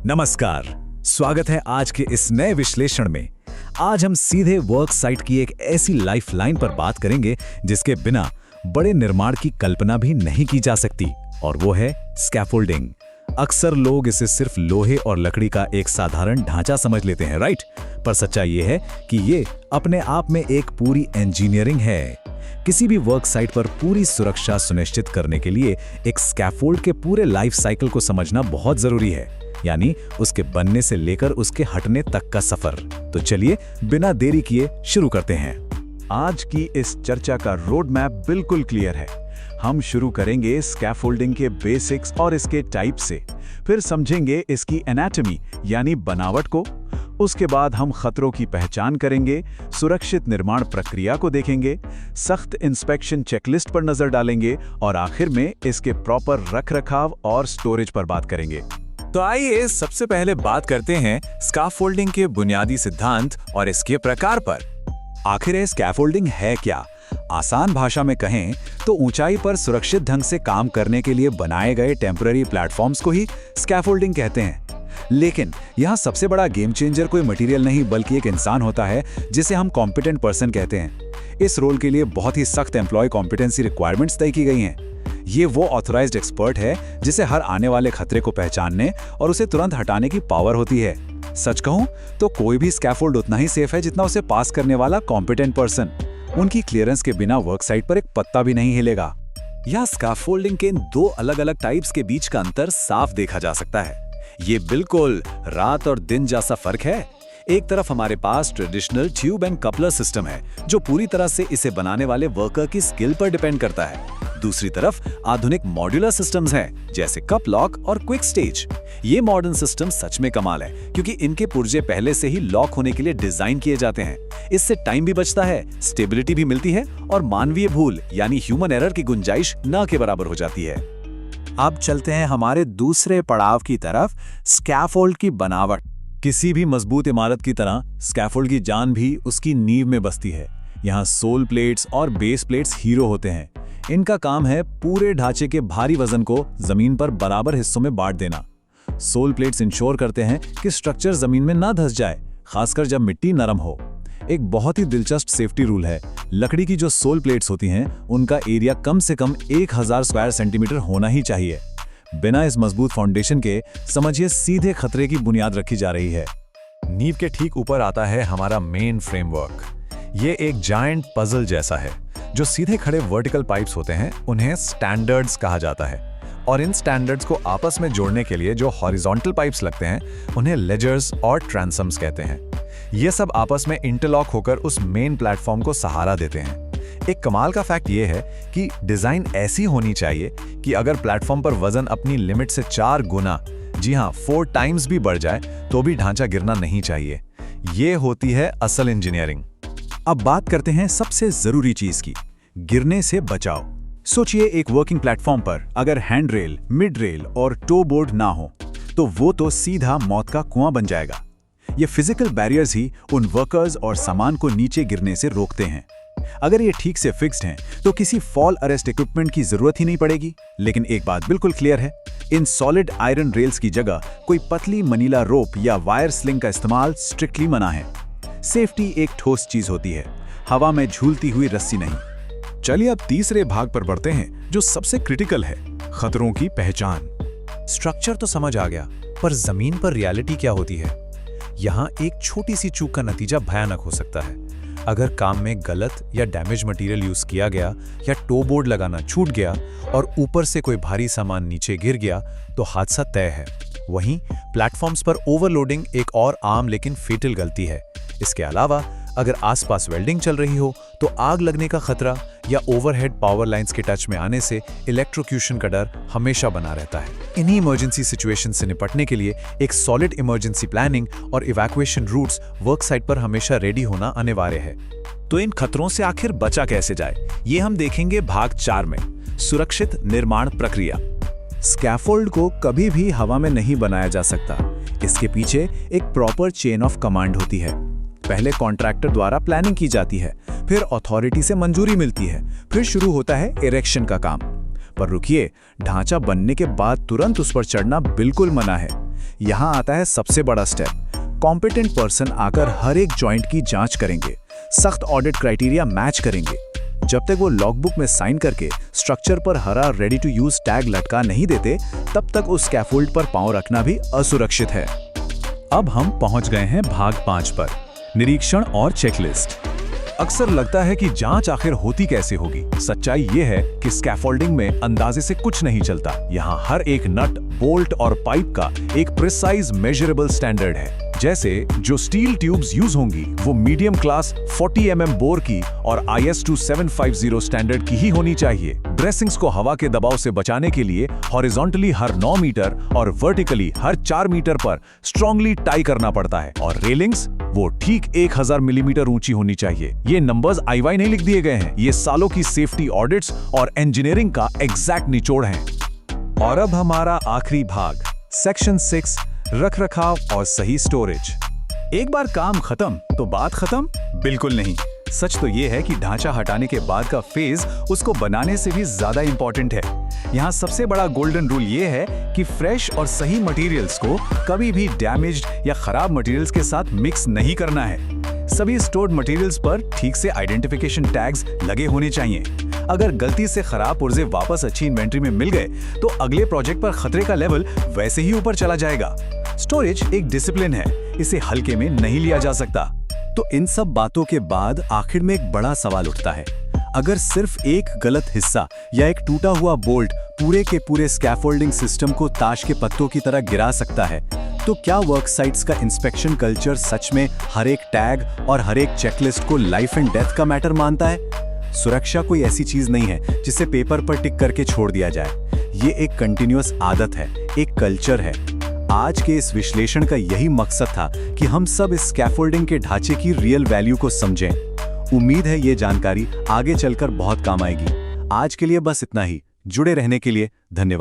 नमस्कार, स्वागत है आज के इस नए विश्लेषण में। आज हम सीधे वर्क साइट की एक ऐसी लाइफलाइन पर बात करेंगे जिसके बिना बड़े निर्माण की कल्पना भी नहीं की जा सकती, और वो है स्कैफोल्डिंग। अक्सर लोग इसे सिर्फ लोहे और लकड़ी का एक साधारण ढांचा समझ लेते हैं, राइट? पर सच्चाई ये है कि ये अपने आप में एक पूरी इंजीनियरिंग है। किसी भी वर्क साइट पर पूरी सुरक्षा सुनिश्चित करने के लिए एक स्कैफोल्ड के पूरे लाइफ साइकिल को समझना बहुत जरूरी है, यानी उसके बनने से लेकर उसके हटने तक का सफर। तो चलिए बिना देरी किए शुरू करते हैं। आज की इस चर्चा का रोड मैप बिल्कुल क्लियर है। हम शुरू करेंगे स्कैफोल्डिंग के बेसिक्स और इसके टाइप से, फिर समझेंगे इसकी एनाटॉमी यानी बनावट को। उसके बाद हम खतरों की पहचान करेंगे, सुरक्षित निर्माण प्रक्रिया को देखेंगे, सख्त इंस्पेक्शन चेकलिस्ट पर नजर डालेंगे और आखिर में इसके प्रॉपर रखरखाव और स्टोरेज पर बात करेंगे। तो आइए सबसे पहले बात करते हैं स्कैफोल्डिंग के बुनियादी सिद्धांत और इसके प्रकार पर। आखिर ये स्कैफोल्डिंग है क्या? आसान भाषा में कहें तो ऊंचाई पर सुरक्षित ढंग से काम करने के लिए बनाए गए टेम्पररी प्लेटफॉर्म्स को ही स्कैफोल्डिंग कहते हैं। लेकिन यहाँ सबसे बड़ा गेम चेंजर कोई मटेरियल नहीं बल्कि एक इंसान होता है जिसे हम कॉम्पिटेंट पर्सन कहते हैं। इस रोल के लिए बहुत ही सख्त एम्प्लॉय कॉम्पिटेंसी रिक्वायरमेंट्स तय की गई हैं। ये वो ऑथराइज्ड एक्सपर्ट है जिसे हर आने वाले खतरे को पहचानने और उसे तुरंत हटाने की पावर होती है। सच कहूं तो कोई भी स्कैफोल्ड उतना ही सेफ है जितना उसे पास करने वाला कॉम्पिटेंट पर्सन। उनकी क्लियरेंस के बिना वर्क साइट पर एक पत्ता भी नहीं हिलेगा। यह स्कैफोल्डिंग के इन दो अलग-अलग टाइप्स के बीच का अंतर साफ देखा जा सकता है। ये बिल्कुल रात और दिन जैसा फर्क है। एक तरफ हमारे पास traditional tube and coupler system है जो पूरी तरह से इसे बनाने वाले वर्कर की स्किल पर डिपेंड करता है। दूसरी तरफ आधुनिक मॉड्यूलर सिस्टम्स हैं जैसे कप लॉक और क्विक स्टेज। ये मॉडर्न सिस्टम सच में कमाल है क्योंकि इनके पुर्जे पहले से ही लॉक होने के लिए डिजाइन किए जाते हैं। इससे टाइम भी बचता है, स्टेबिलिटी भी मिलती है और मानवीय भूल यानी ह्यूमन एरर की गुंजाइश न के बराबर हो जाती है। अब चलते हैं हमारे दूसरे पड़ाव की तरफ, स्कैफोल्ड की बनावट। किसी भी मजबूत इमारत की तरह स्कैफोल्ड की जान भी उसकी नींव में बसती है। यहाँ सोल प्लेट्स और बेस प्लेट्स हीरो होते हैं। इनका काम है पूरे ढांचे के भारी वजन को जमीन पर बराबर हिस्सों में बांट देना। सोल प्लेट्स इंश्योर करते हैं कि स्ट्रक्चर जमीन में ना धंस जाए, खासकर जब मिट्टी नरम हो। एक बहुत ही दिलचस्प सेफ्टी रूल है, लकड़ी की जो सोल प्लेट्स होती हैं उनका एरिया कम से कम 1000 स्क्वायर सेंटीमीटर होना ही चाहिए। बिना इस मजबूत फाउंडेशन के समझिए सीधे खतरे की बुनियाद रखी जा रही है। नींव के ठीक ऊपर आता है हमारा मेन फ्रेमवर्क। ये एक जायंट पजल जैसा है। जो सीधे खड़े वर्टिकल पाइप्स होते हैं उन्हें स्टैंडर्ड्स कहा जाता है, और इन स्टैंडर्ड्स को आपस में जोड़ने के लिए जो हॉरिजॉन्टल पाइप्स लगते हैं उन्हें लेजर्स और ट्रांसम्स कहते हैं। ये सब आपस में इंटरलॉक होकर उस मेन प्लेटफॉर्म को सहारा देते हैं। एक कमाल का फैक्ट ये है कि डिजाइन ऐसी होनी चाहिए कि अगर प्लेटफॉर्म पर वजन अपनी लिमिट से 4 गुना, जी हाँ 4 टाइम्स भी बढ़ जाए तो भी ढांचा गिरना नहीं चाहिए। ये होती है असल इंजीनियरिंग। अब बात करते हैं सबसे जरूरी चीज की, गिरने से बचाव। सोचिए एक वर्किंग प्लेटफॉर्म पर अगर हैंड रेल, मिड रेल और टो बोर्ड ना हो तो वो तो सीधा मौत का कुआं बन जाएगा। ये फिजिकल बैरियर्स ही उन वर्कर्स और सामान को नीचे गिरने से रोकते हैं। अगर ये ठीक से फिक्स्ड हैं तो किसी फॉल अरेस्ट इक्विपमेंट की जरूरत ही नहीं पड़ेगी। लेकिन एक बात बिल्कुल क्लियर है, इन सॉलिड आयरन रेल्स की जगह कोई पतली मनीला रोप या वायर स्लिंग का इस्तेमाल स्ट्रिक्टली मना है। सेफ्टी एक ठोस चीज होती है, हवा में झूलती हुई रस्सी नहीं। चलिए अब तीसरे भाग पर बढ़ते हैं जो सबसे क्रिटिकल है, खतरों की पहचान। स्ट्रक्चर तो समझ आ गया, पर जमीन पर रियलिटी क्या होती है? यहाँ एक छोटी सी चूक का नतीजा भयानक हो सकता है। अगर काम में गलत या डैमेज मटेरियल यूज किया गया या टो बोर्ड लगाना छूट गया और ऊपर से कोई भारी सामान नीचे गिर गया तो हादसा तय है। वहीं प्लेटफॉर्म्स पर ओवरलोडिंग एक और आम लेकिन फेटल गलती है। इसके अलावा अगर आसपास वेल्डिंग चल रही हो तो आग लगने का खतरा या ओवरहेड पावर लाइंस के टच में आने से इलेक्ट्रोक्यूशन का डर हमेशा बना रहता है। इन्हीं इमरजेंसी सिचुएशन से निपटने के लिए एक सॉलिड इमरजेंसी प्लानिंग और इवैक्यूएशन रूट्स वर्क साइट पर हमेशा रेडी होना अनिवार्य है। तो इन खतरों से आखिर बचा कैसे जाए, ये हम देखेंगे भाग 4 में, सुरक्षित निर्माण प्रक्रिया। स्कैफोल्ड को कभी भी हवा में नहीं बनाया जा सकता। इसके पीछे एक प्रॉपर चेन ऑफ कमांड होती है। पहले कॉन्ट्रैक्टर द्वारा प्लानिंग की जाती है, फिर अथॉरिटी से मंजूरी मिलती है, फिर शुरू होता है इरेक्शन का काम। पर रुकिए, ढांचा बनने के बाद तुरंत उस पर चढ़ना बिल्कुल मना है। यहाँ आता है सबसे बड़ा स्टेप। कॉम्पिटेंट पर्सन आकर हर एक जॉइंट की जांच करेंगे, सख्त ऑडिट क्राइटेरिया मैच करेंगे। जब तक वो लॉगबुक में साइन करके स्ट्रक्चर पर हरा रेडी टू यूज टैग लटका नहीं देते, तब तक उस स्कैफोल्ड पर पांव रखना भी असुरक्षित है। अब हम पहुंच गए हैं भाग 5 पर, निरीक्षण और चेकलिस्ट। अक्सर लगता है कि जांच आखिर होती कैसे होगी। सच्चाई ये है कि स्कैफोल्डिंग में अंदाजे से कुछ नहीं चलता। यहाँ हर एक नट, बोल्ट और पाइप का एक प्रिसाइज मेजरेबल स्टैंडर्ड है। जैसे जो स्टील ट्यूब्स यूज होंगी वो मीडियम क्लास 40 mm बोर की और IS 2750 स्टैंडर्ड की ही होनी चाहिए। ड्रेसिंग्स को हवा के दबाव से बचाने के लिए हॉरिजॉन्टली हर 9 मीटर और वर्टिकली हर 4 मीटर पर स्ट्रांगली टाई करना पड़ता है, और रेलिंग्स वो ठीक 1000 मिलीमीटर ऊंची होनी चाहिए। ये नंबर्स IY नहीं लिख दिए गए हैं, ये सालों की सेफ्टी ऑडिट्स और इंजीनियरिंग का एग्जैक्ट निचोड़ है। और अब हमारा आखिरी भाग, सेक्शन 6, रखरखाव और सही स्टोरेज। एक बार काम खत्म तो बात खत्म? बिल्कुल नहीं। सच तो ये है कि ढांचा हटाने के बाद का फेज उसको बनाने से भी ज्यादा इंपॉर्टेंट है। यहाँ सबसे बड़ा गोल्डन रूल ये है कि फ्रेश और सही मटेरियल्स को कभी भी डैमेज्ड या खराब मटेरियल्स के साथ मिक्स नहीं करना है। सभी स्टोर्ड मटेरियल्स पर ठीक से आइडेंटिफिकेशन टैग्स लगे होने चाहिए। अगर गलती से खराब पुर्जे वापस अच्छी इन्वेंट्री में मिल गए तो अगले प्रोजेक्ट पर खतरे का लेवल वैसे ही ऊपर चला जाएगा। स्टोरेज एक डिसिप्लिन है, इसे हल्के में नहीं लिया जा सकता। तो इन सब बातों के बाद आखिर में एक बड़ा सवाल उठता है। अगर सिर्फ एक गलत हिस्सा या एक टूटा हुआ बोल्ट पूरे के पूरे स्कैफोल्डिंग सिस्टम को ताश के पत्तों की तरह गिरा सकता है, तो क्या वर्क साइट्स का इंस्पेक्शन कल्चर सच में हर एक टैग और हर एक चेकलिस्ट को लाइफ एंड डेथ का मैटर मानता है? सुरक्षा कोई ऐसी चीज नहीं है जिसे पेपर पर टिक करके छोड़ दिया जाए। ये एक कंटिन्यूअस आदत है, एक कल्चर है। आज के इस विश्लेषण का यही मकसद था कि हम सब इस स्कैफोल्डिंग के ढांचे की रियल वैल्यू को समझें। उम्मीद है ये जानकारी आगे चलकर बहुत काम आएगी। आज के लिए बस इतना ही। जुड़े रहने के लिए धन्यवाद।